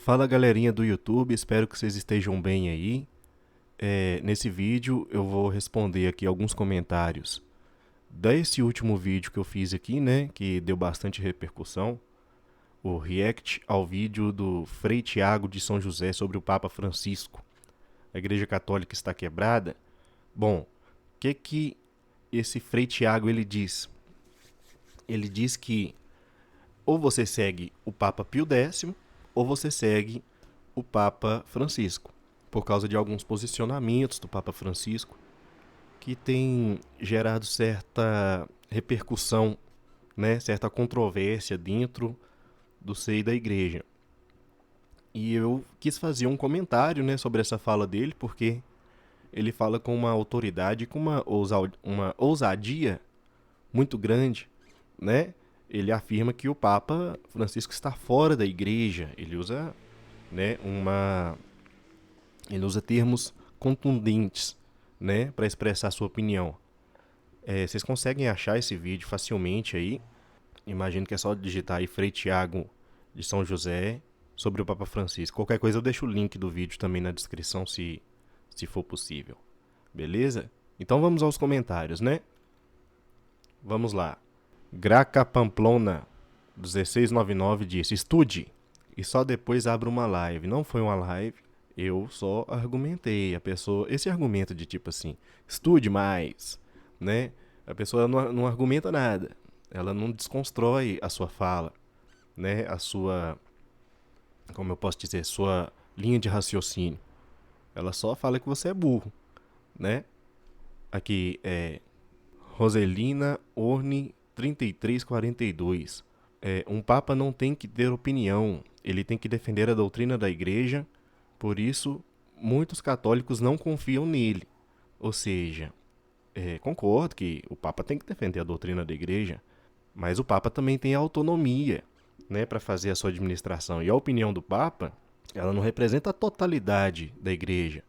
Fala galerinha do YouTube, espero que vocês estejam bem aí. Nesse vídeo eu vou responder aqui alguns comentários desse último vídeo que eu fiz aqui, né, que deu bastante repercussão, o react ao vídeo do Frei Tiago de São José sobre o Papa Francisco. A Igreja Católica está quebrada? Bom, o que esse Frei Tiago ele diz? Ele diz que ou você segue o Papa Pio X ou você segue o Papa Francisco, por causa de alguns posicionamentos do Papa Francisco que tem gerado certa repercussão, né, certa controvérsia dentro do seio da igreja. E eu quis fazer um comentário, né, sobre essa fala dele, porque ele fala com uma autoridade, com uma ousadia muito grande, né? Ele afirma que o Papa Francisco está fora da igreja. Ele usa, né, ele usa termos contundentes, né, para expressar sua opinião. Vocês conseguem achar esse vídeo facilmente aí. Imagino que é só digitar aí Frei Tiago de São José sobre o Papa Francisco. Qualquer coisa eu deixo o link do vídeo também na descrição se for possível. Beleza? Então vamos aos comentários, né? Vamos lá. Graca Pamplona 1699 disse: estude e só depois abra uma live. Não foi uma live, eu só argumentei. A pessoa, esse argumento de tipo assim, estude mais, né? A pessoa não argumenta nada. Ela não desconstrói a sua fala, né? A sua, como eu posso dizer, sua linha de raciocínio. Ela só fala que você é burro, né? Aqui é Roselina Orne 3342. Um papa não tem que ter opinião, ele tem que defender a doutrina da igreja, por isso muitos católicos não confiam nele. Ou seja, concordo que o papa tem que defender a doutrina da igreja, mas o papa também tem autonomia, né, para fazer a sua administração. E a opinião do papa, ela não representa a totalidade da igreja.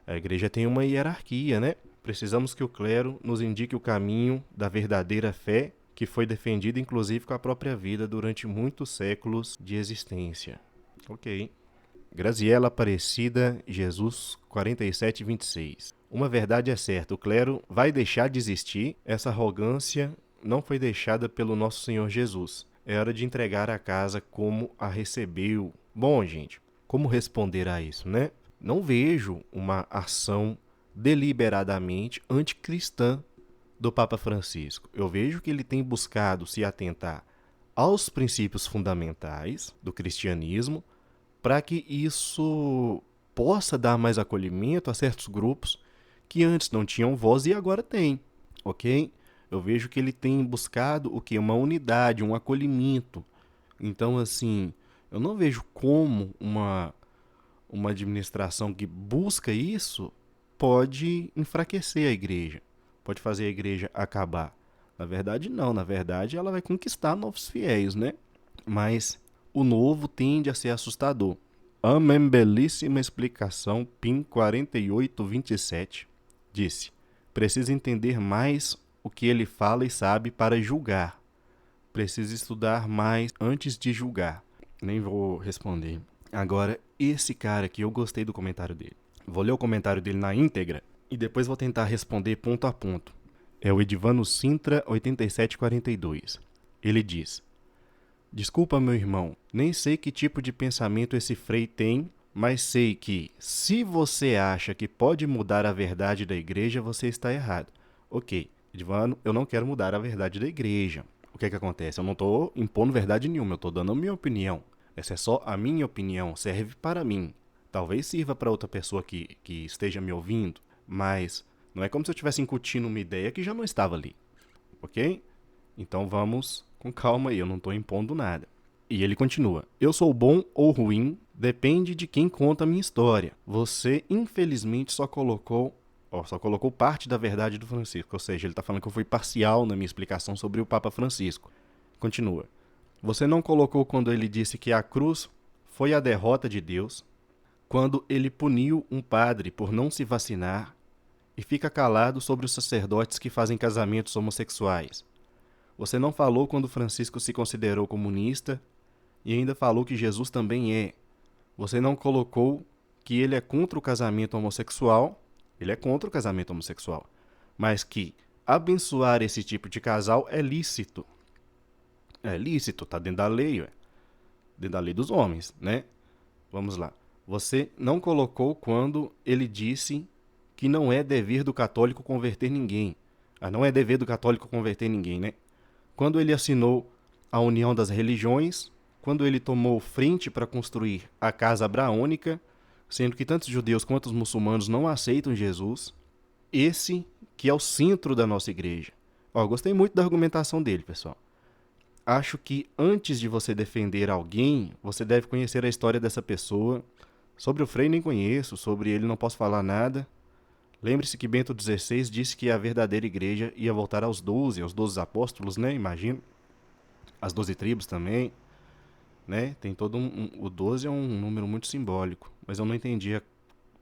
A igreja tem uma hierarquia, né? Precisamos que o clero nos indique o caminho da verdadeira fé, que foi defendida inclusive com a própria vida durante muitos séculos de existência. Ok. Graziela Aparecida Jesus 4726. Uma verdade é certa, o clero vai deixar de existir. Essa arrogância não foi deixada pelo nosso Senhor Jesus. É hora de entregar a casa como a recebeu. Bom, gente, como responder a isso, né? Não vejo uma ação deliberadamente anticristã do Papa Francisco. Eu vejo que ele tem buscado se atentar aos princípios fundamentais do cristianismo para que isso possa dar mais acolhimento a certos grupos que antes não tinham voz e agora têm, ok? Eu vejo que ele tem buscado o quê? Uma unidade, um acolhimento. Então, assim, eu não vejo como uma administração que busca isso pode enfraquecer a igreja, pode fazer a igreja acabar. Na verdade, não. Na verdade, ela vai conquistar novos fiéis, né? Mas o novo tende a ser assustador. Amém, belíssima explicação. PIN 4827 disse: precisa entender mais o que ele fala e sabe para julgar. Precisa estudar mais antes de julgar. Nem vou responder. Agora, esse cara aqui, eu gostei do comentário dele. Vou ler o comentário dele na íntegra e depois vou tentar responder ponto a ponto. É o Edvano Sintra 8742. Ele diz: desculpa, meu irmão, nem sei que tipo de pensamento esse Frei tem, mas sei que, se você acha que pode mudar a verdade da igreja, você está errado. Ok, Edvano, eu não quero mudar a verdade da igreja. O que é que acontece? Eu não estou impondo verdade nenhuma, eu estou dando a minha opinião. Essa é só a minha opinião, serve para mim. Talvez sirva para outra pessoa que esteja me ouvindo, mas não é como se eu estivesse incutindo uma ideia que já não estava ali. Ok? Então vamos com calma aí, eu não estou impondo nada. E ele continua: eu sou bom ou ruim, depende de quem conta a minha história. Você, infelizmente, só colocou parte da verdade do Francisco. Ou seja, ele está falando que eu fui parcial na minha explicação sobre o Papa Francisco. Continua: você não colocou quando ele disse que a cruz foi a derrota de Deus, quando ele puniu um padre por não se vacinar e fica calado sobre os sacerdotes que fazem casamentos homossexuais. Você não falou quando Francisco se considerou comunista e ainda falou que Jesus também é. Você não colocou que ele é contra o casamento homossexual. Ele é contra o casamento homossexual. Mas que abençoar esse tipo de casal é lícito. É lícito, tá dentro da lei, ué. Dentro da lei dos homens, né? Vamos lá. Você não colocou quando ele disse que não é dever do católico converter ninguém. Ah, não é dever do católico converter ninguém, né? Quando ele assinou a união das religiões, quando ele tomou frente para construir a casa abraônica, sendo que tanto os judeus quanto os muçulmanos não aceitam Jesus, esse que é o centro da nossa igreja. Ó, gostei muito da argumentação dele, pessoal. Acho que antes de você defender alguém, você deve conhecer a história dessa pessoa. Sobre o Frei nem conheço, sobre ele não posso falar nada. Lembre-se que Bento XVI disse que a verdadeira igreja ia voltar aos 12, aos 12 apóstolos, né? Imagino. As 12 tribos também, né? Tem todo o 12 é um número muito simbólico, mas eu não entendi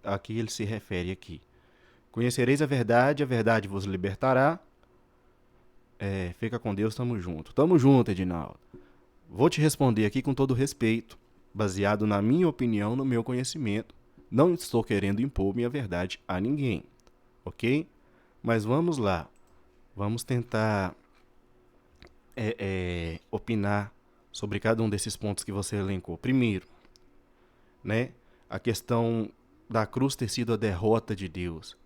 a que ele se refere aqui. Conhecereis a verdade vos libertará. Fica com Deus, tamo junto. Tamo junto, Edinaldo. Vou te responder aqui com todo respeito, baseado na minha opinião, no meu conhecimento. Não estou querendo impor minha verdade a ninguém, ok? Mas vamos lá. Vamos tentar opinar sobre cada um desses pontos que você elencou. Primeiro, né, a questão da cruz ter sido a derrota de Deus.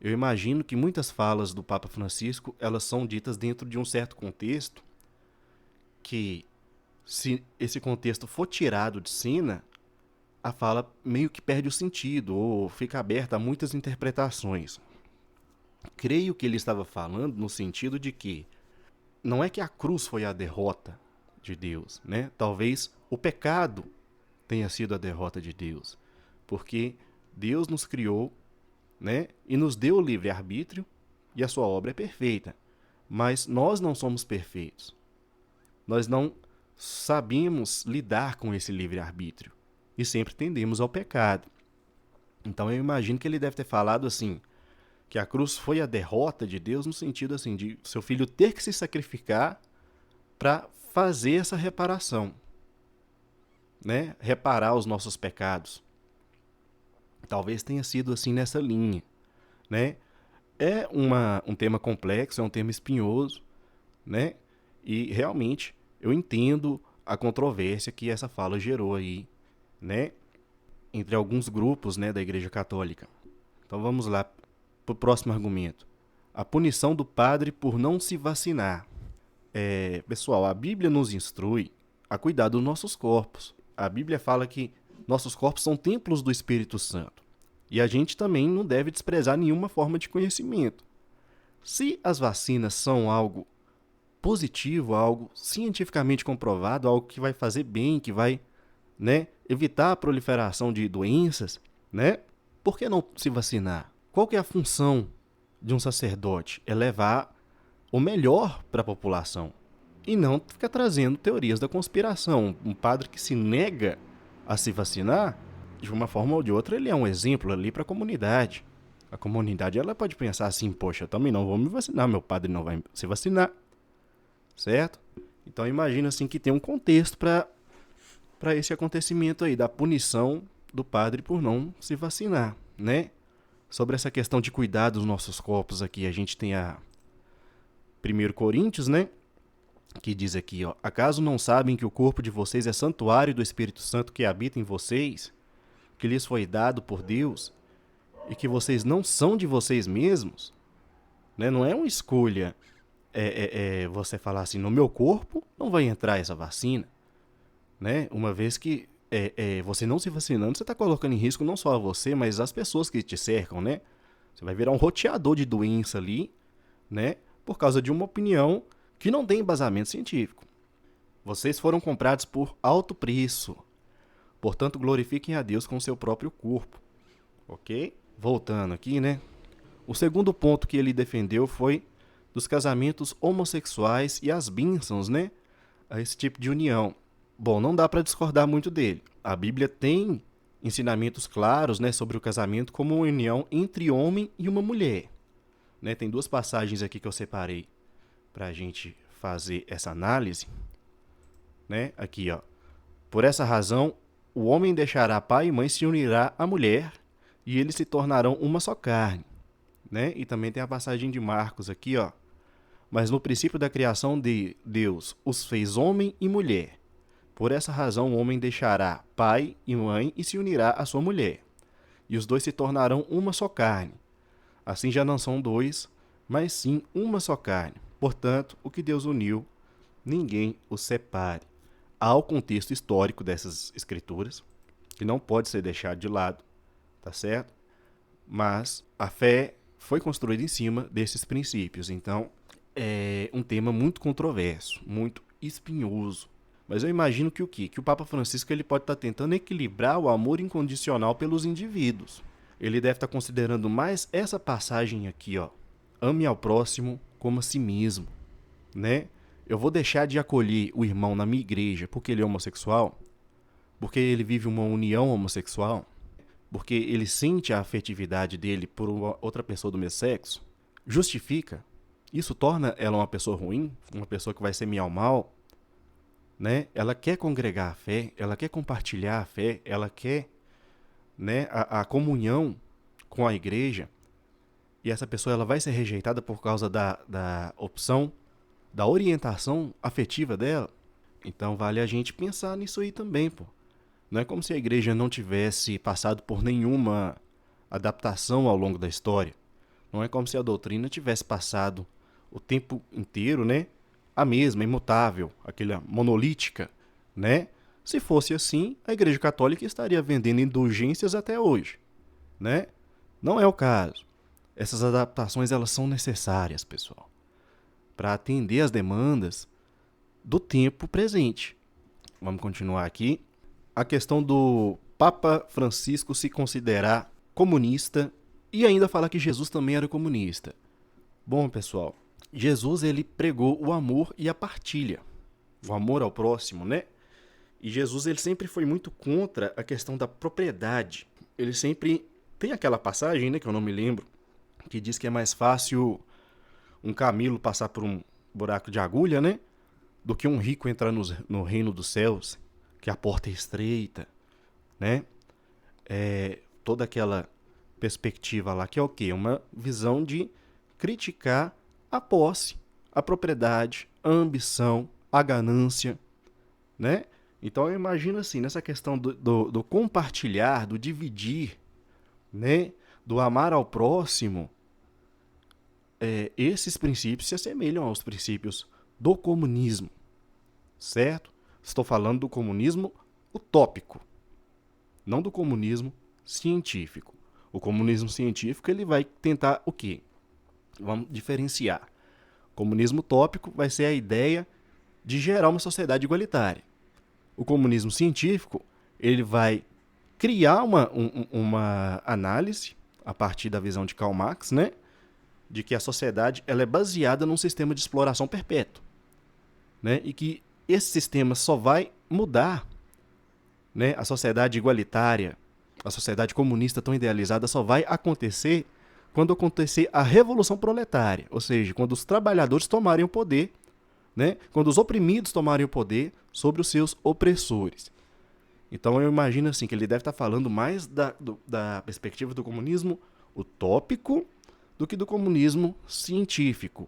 Eu imagino que muitas falas do Papa Francisco, elas são ditas dentro de um certo contexto, que se esse contexto for tirado de cena, a fala meio que perde o sentido, ou fica aberta a muitas interpretações. Creio que ele estava falando no sentido de que não é que a cruz foi a derrota de Deus, né? Talvez o pecado tenha sido a derrota de Deus, porque Deus nos criou, né, e nos deu o livre-arbítrio, e a sua obra é perfeita. Mas nós não somos perfeitos. Nós não sabemos lidar com esse livre-arbítrio e sempre tendemos ao pecado. Então eu imagino que ele deve ter falado assim, que a cruz foi a derrota de Deus no sentido assim de seu filho ter que se sacrificar para fazer essa reparação, né? Reparar os nossos pecados. Talvez tenha sido assim nessa linha, né? É um tema complexo, é um tema espinhoso, né? E realmente eu entendo a controvérsia que essa fala gerou aí, né? Entre alguns grupos, né, da Igreja Católica. Então vamos lá para o próximo argumento. A punição do padre por não se vacinar. Pessoal, a Bíblia nos instrui a cuidar dos nossos corpos. A Bíblia fala que nossos corpos são templos do Espírito Santo. E a gente também não deve desprezar nenhuma forma de conhecimento. Se as vacinas são algo positivo, algo cientificamente comprovado, algo que vai fazer bem, que vai, né, evitar a proliferação de doenças, né? Por que não se vacinar? Qual que é a função de um sacerdote? É levar o melhor para a população e não ficar trazendo teorias da conspiração. Um padre que se nega a se vacinar, de uma forma ou de outra, ele é um exemplo ali para a comunidade. A comunidade ela pode pensar assim, poxa, eu também não vou me vacinar, meu padre não vai se vacinar, certo? Então imagina assim que tem um contexto para esse acontecimento aí, da punição do padre por não se vacinar, né? Sobre essa questão de cuidar dos nossos corpos aqui, a gente tem a 1 Coríntios, né? Que diz aqui, ó, acaso não sabem que o corpo de vocês é santuário do Espírito Santo que habita em vocês, que lhes foi dado por Deus, e que vocês não são de vocês mesmos? Né? Não é uma escolha você falar assim, no meu corpo não vai entrar essa vacina, né? Uma vez que você não se vacinando, você está colocando em risco não só a você, mas as pessoas que te cercam, né? Você vai virar um roteador de doença ali, né? Por causa de uma opinião que não tem embasamento científico. Vocês foram comprados por alto preço. Portanto, glorifiquem a Deus com o seu próprio corpo. Ok? Voltando aqui, né? O segundo ponto que ele defendeu foi dos casamentos homossexuais e as bênçãos, né? A esse tipo de união. Bom, não dá para discordar muito dele. A Bíblia tem ensinamentos claros, né, sobre o casamento como uma união entre homem e uma mulher. Né? Tem duas passagens aqui que eu separei para a gente fazer essa análise. Né? Aqui, ó. Por essa razão, o homem deixará pai e mãe, se unirá à mulher, e eles se tornarão uma só carne, né? E também tem a passagem de Marcos aqui, ó. Mas no princípio da criação de Deus os fez homem e mulher. Por essa razão o homem deixará pai e mãe e se unirá à sua mulher. E os dois se tornarão uma só carne. Assim já não são dois, mas sim uma só carne. Portanto, o que Deus uniu, ninguém o separe. Há o contexto histórico dessas escrituras, que não pode ser deixado de lado, tá certo? Mas a fé foi construída em cima desses princípios. Então, é um tema muito controverso, muito espinhoso. Mas eu imagino que o quê? Que o Papa Francisco ele pode estar tentando equilibrar o amor incondicional pelos indivíduos. Ele deve estar considerando mais essa passagem aqui, ó. Ame ao próximo como a si mesmo, né? Eu vou deixar de acolher o irmão na minha igreja porque ele é homossexual? Porque ele vive uma união homossexual? Porque ele sente a afetividade dele por uma outra pessoa do mesmo sexo? Justifica? Isso torna ela uma pessoa ruim? Uma pessoa que vai semear o mal? Né? Ela quer congregar a fé, ela quer compartilhar a fé, ela quer, né, a comunhão com a igreja, e essa pessoa ela vai ser rejeitada por causa da opção, da orientação afetiva dela. Então vale a gente pensar nisso aí também, pô. Não é como se a igreja não tivesse passado por nenhuma adaptação ao longo da história. Não é como se a doutrina tivesse passado o tempo inteiro, né, a mesma, imutável, aquela monolítica, né? Se fosse assim, a Igreja Católica estaria vendendo indulgências até hoje, né? Não é o caso. Essas adaptações elas são necessárias, pessoal, para atender às demandas do tempo presente. Vamos continuar aqui. A questão do Papa Francisco se considerar comunista e ainda falar que Jesus também era comunista. Bom, pessoal, Jesus ele pregou o amor e a partilha, o amor ao próximo, né? E Jesus ele sempre foi muito contra a questão da propriedade. Ele sempre tem aquela passagem, né, que eu não me lembro, que diz que é mais fácil um camelo passar por um buraco de agulha, né, do que um rico entrar no reino dos céus, que a porta é estreita, né? Toda aquela perspectiva lá que é o quê? Uma visão de criticar a posse, a propriedade, a ambição, a ganância, né? Então eu imagino assim, nessa questão do compartilhar, do dividir, né? Do amar ao próximo, esses princípios se assemelham aos princípios do comunismo, certo? Estou falando do comunismo utópico, não do comunismo científico. O comunismo científico ele vai tentar o quê? Vamos diferenciar. O comunismo utópico vai ser a ideia de gerar uma sociedade igualitária. O comunismo científico ele vai criar uma análise a partir da visão de Karl Marx, né, de que a sociedade ela é baseada num sistema de exploração perpétuo, né, e que esse sistema só vai mudar, né, a sociedade igualitária, a sociedade comunista tão idealizada só vai acontecer quando acontecer a revolução proletária, ou seja, quando os trabalhadores tomarem o poder, né, quando os oprimidos tomarem o poder sobre os seus opressores. Então eu imagino assim que ele deve estar falando mais da perspectiva do comunismo utópico do que do comunismo científico.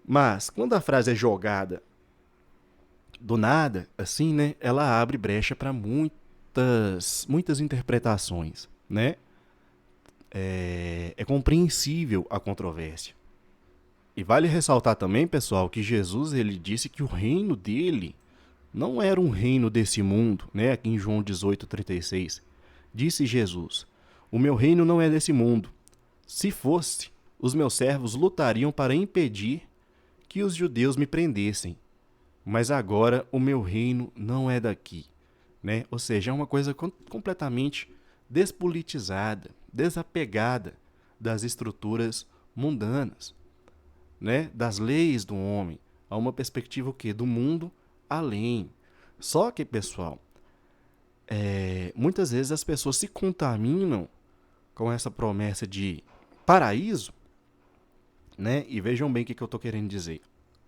Mas quando a frase é jogada do nada, assim, né, ela abre brecha para muitas interpretações, né? É compreensível a controvérsia. E vale ressaltar também, pessoal, que Jesus ele disse que o reino dele não era um reino desse mundo, né? Aqui em João 18:36, disse Jesus: o meu reino não é desse mundo. Se fosse, os meus servos lutariam para impedir que os judeus me prendessem. Mas agora o meu reino não é daqui, né? Ou seja, é uma coisa completamente despolitizada, desapegada das estruturas mundanas, né? Das leis do homem, a uma perspectiva o quê? Do mundo além. Só que, pessoal, muitas vezes as pessoas se contaminam com essa promessa de paraíso, né? E vejam bem o que eu estou querendo dizer.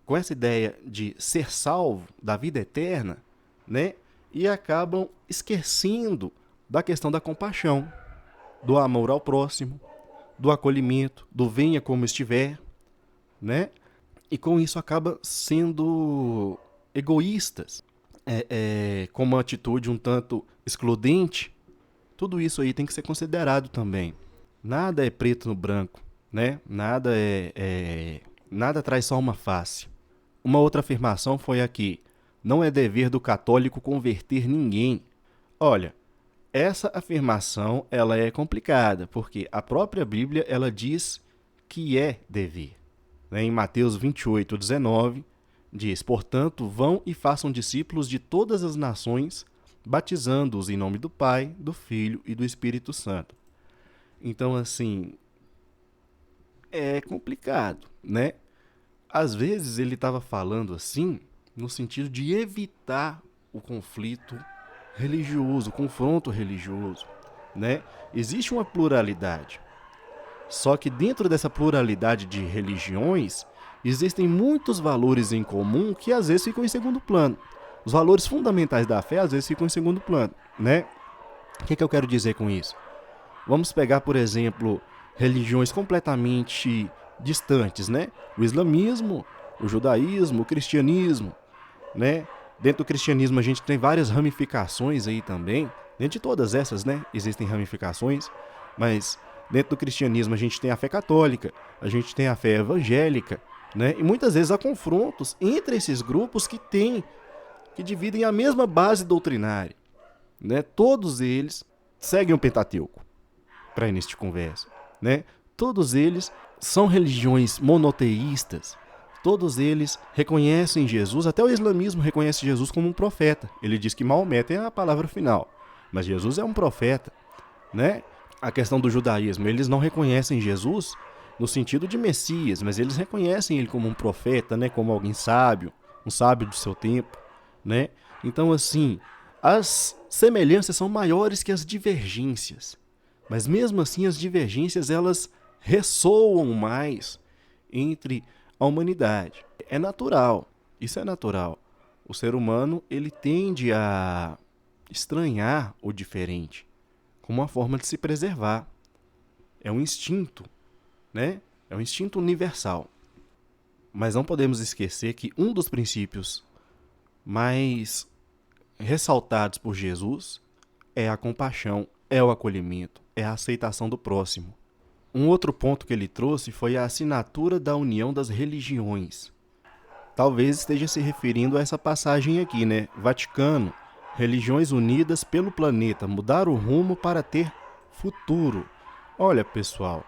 Com essa ideia de ser salvo da vida eterna, né? e acabam esquecendo da questão da compaixão, do amor ao próximo, do acolhimento, do venha como estiver, né? E com isso acaba sendo egoístas, com uma atitude um tanto excludente. Tudo isso aí tem que ser considerado também. Nada é preto no branco, né? Nada traz só uma face. Uma outra afirmação foi aqui: não é dever do católico converter ninguém. Olha, essa afirmação ela é complicada, porque a própria Bíblia ela diz que é dever. Né? Em Mateus 28:19, diz: portanto, vão e façam discípulos de todas as nações, batizando-os em nome do Pai, do Filho e do Espírito Santo. Então, assim, é complicado, né? Às vezes ele estava falando assim, no sentido de evitar o conflito religioso, o confronto religioso, né? Existe uma pluralidade. Só que dentro dessa pluralidade de religiões, existem muitos valores em comum que às vezes ficam em segundo plano. Os valores fundamentais da fé às vezes ficam em segundo plano, né? O que eu quero dizer com isso? Vamos pegar, por exemplo, religiões completamente distantes, né? O islamismo, o judaísmo, o cristianismo, né? Dentro do cristianismo a gente tem várias ramificações aí também. Dentro de todas essas, né, existem ramificações, mas dentro do cristianismo a gente tem a fé católica, a gente tem a fé evangélica, né? E muitas vezes há confrontos entre esses grupos que dividem a mesma base doutrinária, né? Todos eles seguem o Pentateuco, para início de conversa, né? Todos eles são religiões monoteístas. Todos eles reconhecem Jesus, até o islamismo reconhece Jesus como um profeta. Ele diz que Maomé é a palavra final, mas Jesus é um profeta, né? A questão do judaísmo, eles não reconhecem Jesus no sentido de Messias, mas eles reconhecem ele como um profeta, né? Como alguém sábio, um sábio do seu tempo, né? Então, assim, as semelhanças são maiores que as divergências, mas mesmo assim as divergências elas ressoam mais entre a humanidade. É natural, isso é natural. O ser humano ele tende a estranhar o diferente como uma forma de se preservar. É um instinto, né? É um instinto universal. Mas não podemos esquecer que um dos princípios mais ressaltados por Jesus é a compaixão, é o acolhimento, é a aceitação do próximo. Um outro ponto que ele trouxe foi a assinatura da união das religiões. Talvez esteja se referindo a essa passagem aqui, né? Vaticano, religiões unidas pelo planeta, mudar o rumo para ter futuro. Olha, pessoal,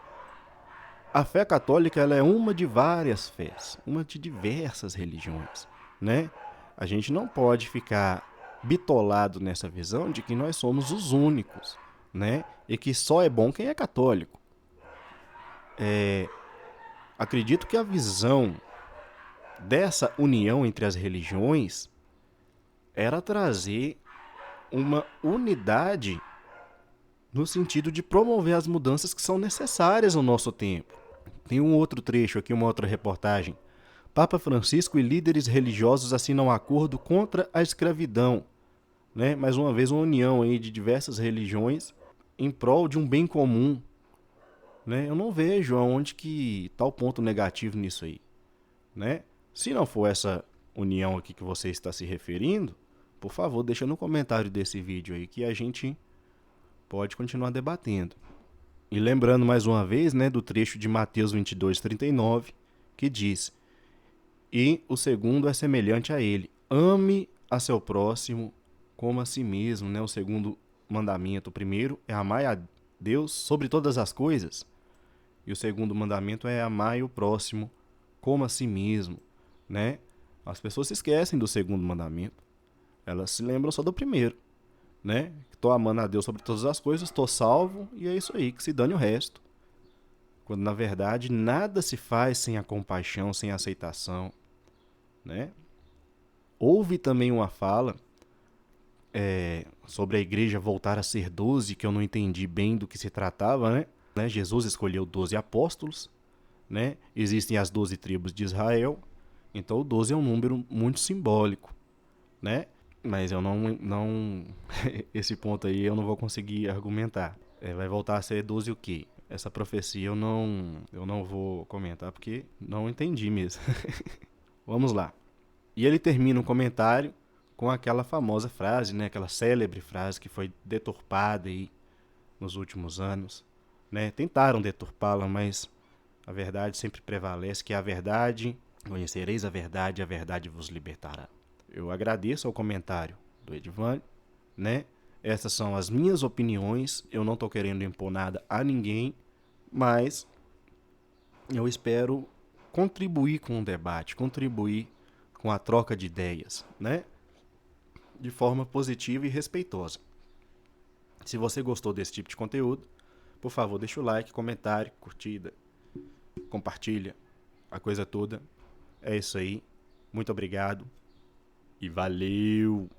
a fé católica ela é uma de várias fés, uma de diversas religiões, né? A gente não pode ficar bitolado nessa visão de que nós somos os únicos, né? E que só é bom quem é católico. Acredito que a visão dessa união entre as religiões era trazer uma unidade no sentido de promover as mudanças que são necessárias no nosso tempo. Tem um outro trecho aqui, uma outra reportagem. Papa Francisco e líderes religiosos assinam acordo contra a escravidão. Né? Mais uma vez, uma união aí de diversas religiões em prol de um bem comum. Né? Eu não vejo aonde que está o ponto negativo nisso aí. Né? Se não for essa união aqui que você está se referindo, por favor, deixa no comentário desse vídeo aí que a gente pode continuar debatendo. E lembrando mais uma vez, né, do trecho de Mateus 22:39, que diz: e o segundo é semelhante a ele, ame a seu próximo como a si mesmo, né? O segundo mandamento. O primeiro é amar a Deus sobre todas as coisas, e o segundo mandamento é amar o próximo como a si mesmo, né? As pessoas se esquecem do segundo mandamento, elas se lembram só do primeiro, né? Estou amando a Deus sobre todas as coisas, estou salvo e é isso aí, que se dane o resto. Quando na verdade nada se faz sem a compaixão, sem a aceitação, né? Houve também uma fala sobre a igreja voltar a ser 12, que eu não entendi bem do que se tratava, né? Jesus escolheu 12 apóstolos, né? Existem as 12 tribos de Israel, então o 12 é um número muito simbólico, né? Mas eu não esse ponto aí eu não vou conseguir argumentar. Vai voltar a ser 12 o quê? Essa profecia eu não vou comentar porque não entendi mesmo. Vamos lá. E ele termina o comentário com aquela famosa frase, né? Aquela célebre frase que foi deturpada aí nos últimos anos, né? Tentaram deturpá-la, mas a verdade sempre prevalece, que é a verdade, conhecereis a verdade vos libertará. Eu agradeço ao comentário do Edvan, né? Essas são as minhas opiniões, eu não estou querendo impor nada a ninguém, mas eu espero contribuir com o debate, contribuir com a troca de ideias, né? De forma positiva e respeitosa. Se você gostou desse tipo de conteúdo, por favor, deixa o like, comentário, curtida, compartilha, a coisa toda. É isso aí. Muito obrigado e valeu!